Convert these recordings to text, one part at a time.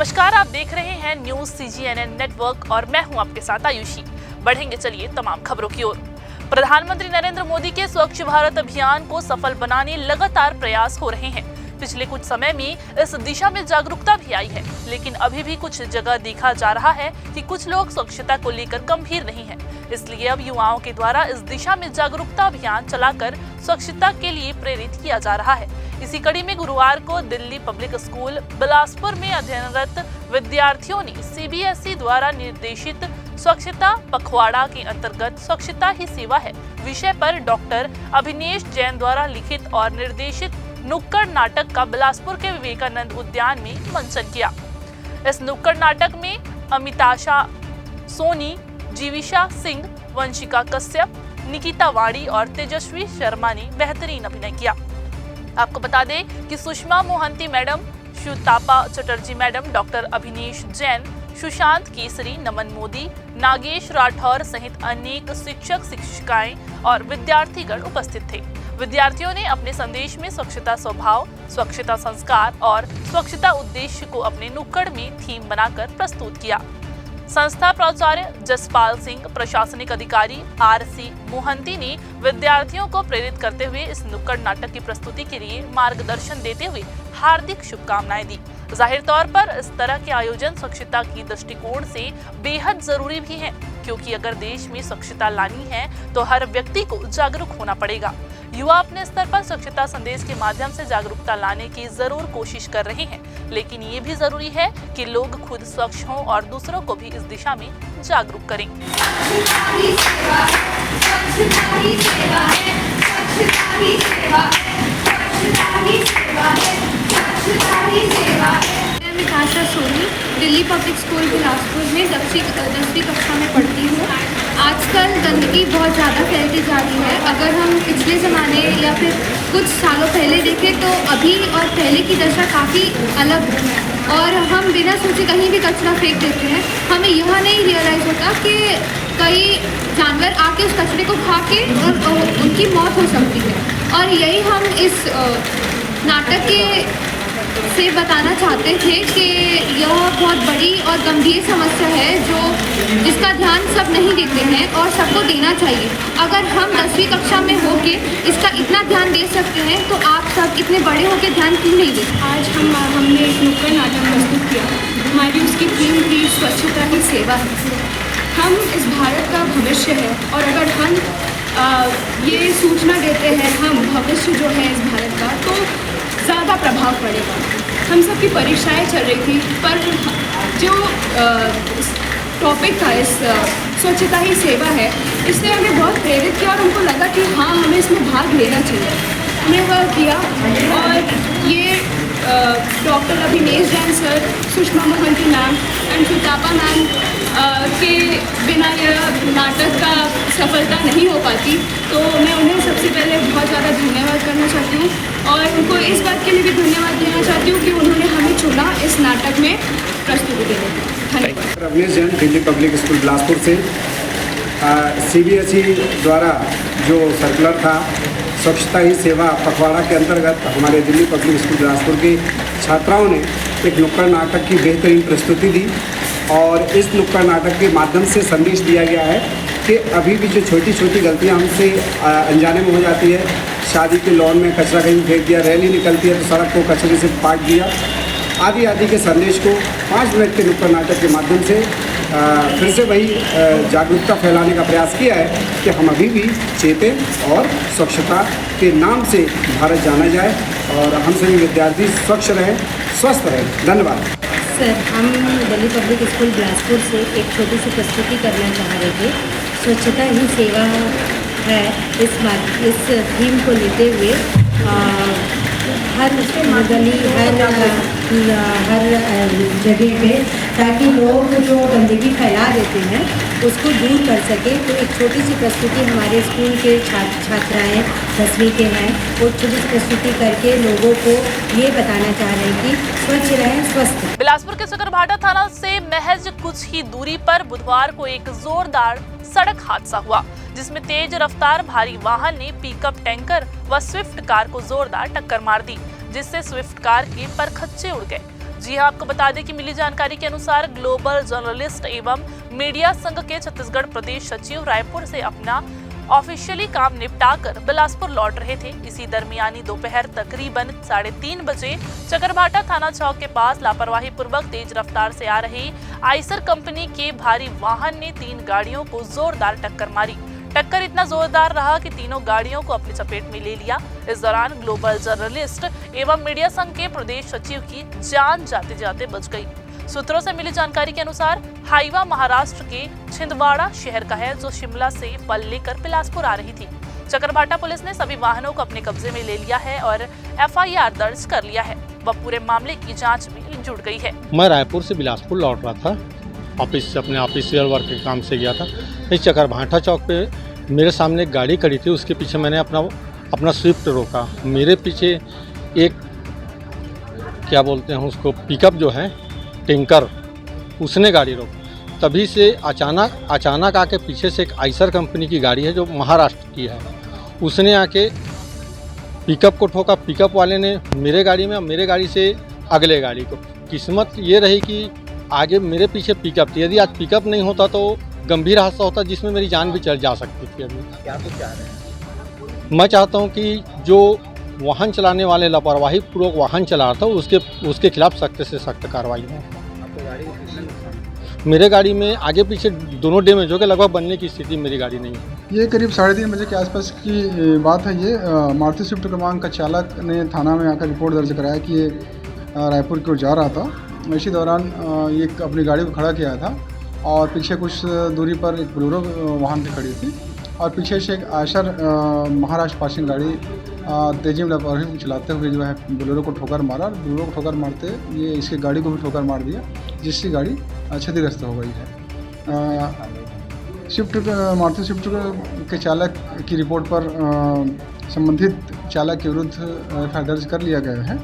नमस्कार, आप देख रहे हैं न्यूज CGNN नेटवर्क और मैं हूं आपके साथ आयुषी। बढ़ेंगे चलिए तमाम खबरों की ओर। प्रधानमंत्री नरेंद्र मोदी के स्वच्छ भारत अभियान को सफल बनाने लगातार प्रयास हो रहे हैं। पिछले कुछ समय में इस दिशा में जागरूकता भी आई है, लेकिन अभी भी कुछ जगह देखा जा रहा है कि कुछ लोग स्वच्छता को लेकर गंभीर नहीं हैं। इसलिए अब युवाओं के द्वारा इस दिशा में जागरूकता अभियान चलाकर स्वच्छता के लिए प्रेरित किया जा रहा है। इसी कड़ी में गुरुवार को दिल्ली पब्लिक स्कूल बिलासपुर में अध्ययनरत विद्यार्थियों ने CBSE द्वारा निर्देशित स्वच्छता पखवाड़ा के अंतर्गत स्वच्छता ही सेवा है विषय पर डॉक्टर अभिनेश जैन द्वारा लिखित और निर्देशित नुक्कड़ नाटक का बिलासपुर के विवेकानंद उद्यान में मंचन किया। इस नुक्कड़ नाटक में अमिताशा सोनी, जीविशा सिंह, वंशिका कश्यप, निकिता वाणी और तेजस्वी शर्मा ने बेहतरीन अभिनय किया। आपको बता दें कि Sushma Mohanty madam, Shivtapa Chatterjee madam, doctor Abhinesh Jain, Sushant Kesari, Naman Modi, Nagesh Rathore सहित अनेक शिक्षक शिक्षिकाएं और विद्यार्थीगण उपस्थित थे। विद्यार्थियों ने अपने संदेश में स्वच्छता स्वभाव, स्वच्छता संस्कार और स्वच्छता उद्देश्य को अपने नुक्कड़ में थीम बनाकर प्रस्तुत किया। संस्था प्राचार्य जसपाल सिंह, प्रशासनिक अधिकारी RC मोहंती ने विद्यार्थियों को प्रेरित करते हुए इस नुक्कड़ नाटक की प्रस्तुति के लिए मार्गदर्शन देते हुए हार्दिक शुभकामनाएं दी। जाहिर तौर पर इस तरह के आयोजन स्वच्छता की दृष्टिकोण से बेहद जरूरी भी है, क्योंकि अगर देश में स्वच्छता लानी है तो हर व्यक्ति को जागरूक होना पड़ेगा। युवा अपने स्तर पर स्वच्छता संदेश के माध्यम से जागरूकता लाने की जरूर कोशिश कर रहे हैं, लेकिन ये भी जरूरी है कि लोग खुद स्वच्छ हों और दूसरों को भी इस दिशा में जागरूक करें। अमिताशा सोनी दिल्ली पब्लिक स्कूल बिलासपुर में 10वीं कक्षा में पढ़ती हूँ। आजकल गंदगी बहुत ज़्यादा फैलती जा रही है। अगर हम पिछले ज़माने या फिर कुछ सालों पहले देखें तो अभी और पहले की दशा काफ़ी अलग है और हम बिना सोचे कहीं भी कचरा फेंक देते हैं। हमें यह नहीं रियलाइज़ होता कि कई जानवर आके उस कचरे को खा के और उनकी मौत हो सकती है। और यही हम इस नाटक के से बताना चाहते थे कि यह बहुत बड़ी और गंभीर समस्या है जिसका ध्यान सब नहीं देते हैं और सबको देना चाहिए। अगर हम 10वीं कक्षा में होके इसका इतना ध्यान दे सकते हैं तो आप सब इतने बड़े होके ध्यान क्यों नहीं देते। आज हमने एक नुक्कड़ नाटक प्रस्तुत किया। हमारी उसकी थीम थी स्वच्छता ही सेवा है। हम इस भारत का भविष्य है और अगर हम ये सूचना देते हैं हम भविष्य जो है इस भारत का, तो ज़्यादा प्रभाव पड़ेगा। हम सब की परीक्षाएं चल रही थी, पर जो टॉपिक था इस स्वच्छता ही सेवा है, इसने हमें बहुत प्रेरित किया और हमको लगा कि हाँ, हमें इसमें भाग लेना चाहिए। हमने वह किया और ये doctor Abhinesh Jain sir, Sushma Mohanty ma'am and Shivtapa ma'am के बिना यह नाटक का सफलता नहीं हो पाती। तो मैं उन्हें सबसे पहले बहुत ज़्यादा धन्यवाद करना चाहती हूँ और उनको इस बात के लिए भी धन्यवाद देना चाहती हूँ कि उन्होंने हमें चुना इस नाटक में प्रस्तुति देने के लिए। धन्यवाद। अभिनेश जैन, दिल्ली पब्लिक स्कूल बिलासपुर से। CBSE द्वारा जो सर्कुलर था स्वच्छता ही सेवा पखवाड़ा के अंतर्गत हमारे दिल्ली पब्लिक स्कूल बिलासपुर की छात्राओं ने एक नुक्कड़ नाटक की बेहतरीन प्रस्तुति दी और इस नुक्कड़ नाटक के माध्यम से संदेश दिया गया है कि अभी भी जो छोटी छोटी गलतियां हमसे अनजाने में हो जाती है, शादी के लॉन में कचरा कहीं फेंक दिया, रैली निकलती है तो सड़क को कचरे से पाट दिया, आदि आदि के संदेश को 5 मिनट के नुक्कड़ नाटक के माध्यम से फिर से वही जागरूकता फैलाने का प्रयास किया है कि हम अभी भी चेतें और स्वच्छता के नाम से भारत जाना जाए और हम सभी विद्यार्थी स्वच्छ रहें, स्वस्थ रहें। धन्यवाद सर। हम दिल्ली पब्लिक स्कूल बिलासपुर से एक छोटी सी प्रस्तुति करना चाह रहे थे। स्वच्छता ही सेवा है इस थीम को लेते हुए हर गली हर जगह पे, ताकि लोग जो गंदगी फैला देते हैं उसको दूर कर सके। तो एक छोटी सी प्रस्तुति हमारे स्कूल के छात्राएँ 10वीं के हैं, वो छोटी सी प्रस्तुति करके लोगों को ये बताना चाह रहे हैं कि स्वच्छ रहें, स्वस्थ। बिलासपुर के सकरभाटा थाना से महज कुछ ही दूरी पर बुधवार को एक जोरदार सड़क हादसा हुआ, जिसमें तेज रफ्तार भारी वाहन ने पिकअप टैंकर व स्विफ्ट कार को जोरदार टक्कर मार दी, जिससे स्विफ्ट कार के परखच्चे उड़ गए। जी हां, आपको बता दें कि मिली जानकारी के अनुसार ग्लोबल जर्नलिस्ट एवं मीडिया संघ के छत्तीसगढ़ प्रदेश सचिव रायपुर से अपना ऑफिशियली काम निपटाकर बिलासपुर लौट रहे थे। इसी दरमियानी दोपहर तकरीबन 3:30 बजे चकरभाटा थाना चौक के पास लापरवाही पूर्वक तेज रफ्तार से आ रही आइसर कंपनी के भारी वाहन ने 3 गाड़ियों को जोरदार टक्कर मारी। टक्कर इतना जोरदार रहा कि तीनों गाड़ियों को अपनी चपेट में ले लिया। इस दौरान ग्लोबल जर्नलिस्ट एवं मीडिया संघ के प्रदेश सचिव की जान जाते जाते बच गई। सूत्रों से मिली जानकारी के अनुसार हाईवा महाराष्ट्र के छिंदवाड़ा शहर का है, जो शिमला से फल लेकर बिलासपुर आ रही थी। चकरभाटा पुलिस ने सभी वाहनों को अपने कब्जे में ले लिया है और FIR दर्ज कर लिया है। वह पूरे मामले की जांच में जुट गई है। मैं रायपुर से बिलासपुर लौट रहा था, अपने ऑफिशियल वर्क के काम से गया था। इस चकरभाटा चौक पे मेरे सामने एक गाड़ी खड़ी थी, उसके पीछे मैंने अपना स्विफ्ट रोका। मेरे पीछे एक क्या बोलते हैं उसको, पिकअप जो है टैंकर, उसने गाड़ी रोकी। तभी से अचानक आके पीछे से एक आइसर कंपनी की गाड़ी है जो महाराष्ट्र की है, उसने आके पिकअप को ठोका। पिकअप वाले ने मेरे गाड़ी में, मेरे गाड़ी से अगले गाड़ी को। किस्मत ये रही कि आगे मेरे पीछे पिकअप थी। यदि आज पिकअप नहीं होता तो गंभीर हादसा होता जिसमें मेरी जान भी जा सकती थी। अभी क्या तो चाह रहे हैं? मैं चाहता हूं कि जो वाहन चलाने वाले लापरवाही पूर्वक वाहन चला रहा था उसके खिलाफ सख्त से सख्त कार्रवाई हो। आपको गाड़ी में कितना नुकसान? मेरे गाड़ी में आगे पीछे दोनों डैमेज हो गए, लगभग बनने की स्थिति मेरी गाड़ी नहीं है। ये करीब 3:30 बजे के आसपास की बात है। ये मारुति स्विफ्ट क्रमांक का चालक ने थाना में आकर रिपोर्ट दर्ज कराया कि ये रायपुर की ओर जा रहा था। इसी दौरान ये अपनी गाड़ी को खड़ा किया था और पीछे कुछ दूरी पर एक बोलेरो वाहन भी खड़ी थी और पीछे से एक आयशर महाराष्ट्र पासिंग गाड़ी तेजी में लापरवाही चलाते हुए जो है बोलेरो को ठोकर मारा। बोलेरो को ठोकर मारते ये इसकी गाड़ी को भी ठोकर मार दिया, जिसकी गाड़ी क्षतिग्रस्त हो गई है। मारुति स्विफ्ट के चालक की रिपोर्ट पर संबंधित चालक के विरुद्ध FIR दर्ज कर लिया गया है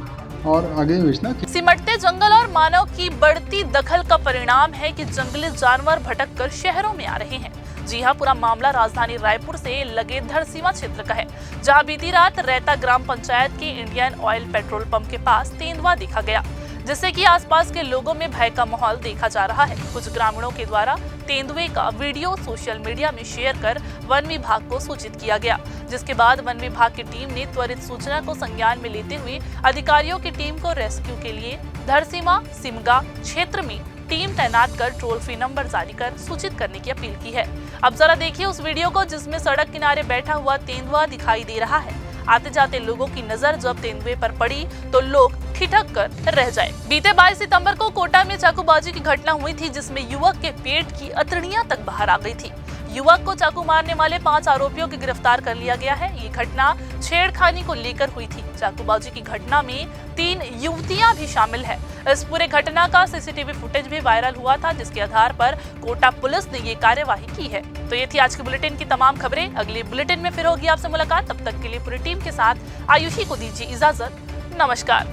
और आगे योजना। सिमटते जंगल और मानव की बढ़ती दखल का परिणाम है कि जंगली जानवर भटक कर शहरों में आ रहे हैं। जी हां, पूरा मामला राजधानी रायपुर से लगे धरसीमा क्षेत्र का है, जहां बीती रात रहता ग्राम पंचायत के इंडियन ऑयल पेट्रोल पंप के पास तेंदुआ देखा गया, जिससे कि आसपास के लोगों में भय का माहौल देखा जा रहा है। कुछ ग्रामीणों के द्वारा तेंदुए का वीडियो सोशल मीडिया में शेयर कर वन विभाग को सूचित किया गया, जिसके बाद वन विभाग की टीम ने त्वरित सूचना को संज्ञान में लेते हुए अधिकारियों की टीम को रेस्क्यू के लिए धरसीमा सिमगा क्षेत्र में टीम तैनात कर टोल फ्री नंबर जारी कर सूचित करने की अपील की है। अब जरा देखिए उस वीडियो को, जिसमें सड़क किनारे बैठा हुआ तेंदुआ दिखाई दे रहा है। आते जाते लोगों की नजर जब तेंदुए पर पड़ी तो लोग ठिठक कर रह जाए। बीते 22 सितंबर को कोटा में चाकूबाजी की घटना हुई थी, जिसमें युवक के पेट की अतड़ियां तक बाहर आ गई थी। युवक को चाकू मारने वाले 5 आरोपियों को गिरफ्तार कर लिया गया है। ये घटना छेड़खानी को लेकर हुई थी। चाकूबाजी की घटना में 3 युवतियां भी शामिल है। इस पूरे घटना का CCTV फुटेज भी वायरल हुआ था, जिसके आधार पर कोटा पुलिस ने ये कार्यवाही की है। तो ये थी आज के बुलेटिन की तमाम खबरें। अगले बुलेटिन में फिर होगी आपसे मुलाकात। तब तक के लिए पूरी टीम के साथ आयुषी को दीजिए इजाजत। नमस्कार।